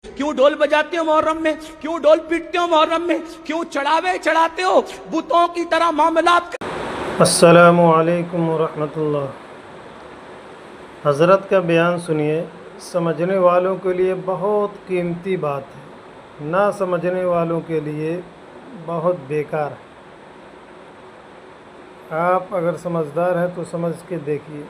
क्यों ढोल बजाते हो मुहर्रम में, क्यों ढोल पीटते हो मुहर्रम में, क्यों चढ़ावे चढ़ाते हो, बुतों की तरह मामलात। अस्सलामु अलैकुम वरहमतुल्लाह। हज़रत का बयान सुनिए, समझने वालों के लिए बहुत कीमती बात है, ना समझने वालों के लिए बहुत बेकार है। आप अगर समझदार हैं तो समझ के देखिए,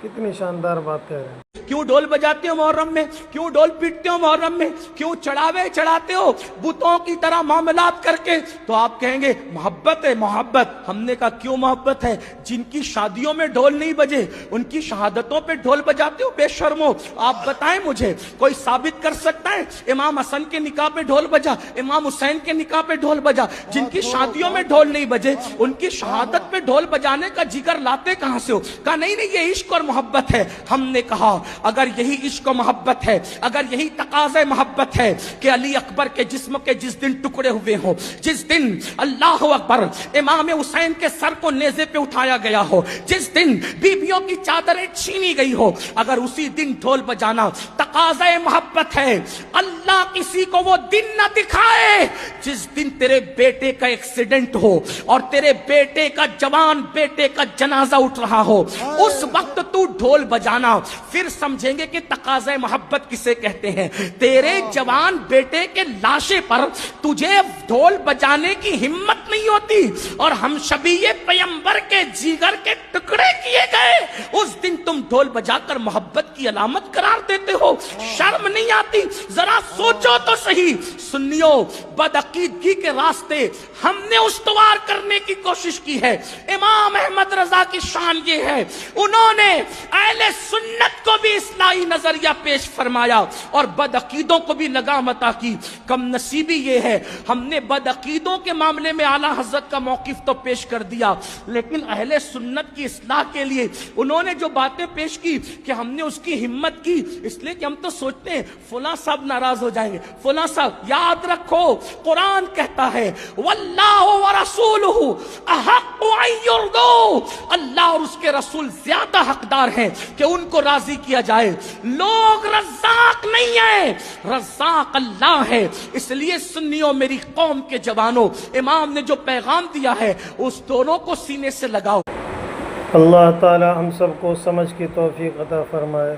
कितनी शानदार बात कह रहे हैं। क्यों ढोल बजाते हो मुहर्रम में, क्यों ढोल पीटते हो मुहर्रम में, क्यों चढ़ावे चढ़ाते हो बुतों की तरह मामलात करके। तो आप कहेंगे मोहब्बत है, मोहब्बत। हमने कहा क्यों मोहब्बत है? जिनकी शादियों में ढोल नहीं बजे उनकी शहादतों पे ढोल बजाते हो बेशर्मो। आप बताएं मुझे, कोई साबित कर सकता है इमाम हसन के निकाह पे ढोल बजा, इमाम हुसैन के निकाह पे ढोल बजा? जिनकी शादियों में ढोल नहीं बजे उनकी शहादत पे ढोल बजाने का जिगर लाते कहां से हो? कहा नहीं नहीं, ये इश्क और मोहब्बत है। हमने कहा अगर यही इश्क और मोहब्बत है, अगर यही तकाज़े मोहब्बत है कि अली अकबर के जिस्म के जिस दिन टुकड़े हुए हो, जिस दिन अल्लाह अकबर इमाम हुसैन के सर को नेज़े पे उठाया गया हो, जिस दिन बीबियों की चादरें छीनी गई हो, अगर उसी दिन ढोल बजाना तकाज़े मोहब्बत है, अल्लाह किसी को वो दिन न दिखाए जिस दिन तेरे बेटे का एक्सीडेंट हो और तेरे बेटे का, जवान बेटे का जनाजा उठ रहा हो, उस वक्त तू ढोल बजाना। फिर समझेंगे कि तकाज़े मोहब्बत किसे कहते हैं। तेरे जवान बेटे के लाशे पर तुझे ढोल बजाने की हिम्मत नहीं होती और हम शबीए पैगंबर के जिगर के टुकड़े किए गए, उस दिन तुम ढोल बजाकर मोहब्बत की अलामत करार देते हो। शर्म नहीं आती? जरा सोचो तो सही। सुन्नियों, बदअकीदगी के रास्ते हमने उस्तवार करने की कोशिश की है। इमाम अहमद रजा की शान ये है, उन्होंने अहले सुन्नत को भी इस्लाही नजरिया पेश फरमाया और बदअकीदों को भी लगाम अता की। कम नसीबी ये है, हमने बदअकीदों के मामले में आला हजरत का मौकिफ तो पेश कर दिया, लेकिन अहले सुन्नत की इस्लाह के लिए उन्होंने जो बातें पेश की कि हमने उसकी हिम्मत की, इसलिए कि हम तो सोचते हैं फुला साहब नाराज हो जाएंगे, फुला साहब। याद रखो, कुरान कहता है वल्लाहु व रसूलुहु अहक्कु अन युरदू, अल्लाह और उसके रसूल ज्यादा हकदार हैं कि उनको राजी किया जाए। लोग रज़्ज़ाक नहीं है, रज़्ज़ाक अल्लाह है। इसलिए सुन्नियों, मेरी कौम के जवानों, इमाम ने जो पैगाम दिया है उस दोनों को सीने से लगाओ। अल्लाह ताला हम सबको समझ की तौफीक अता फरमाए।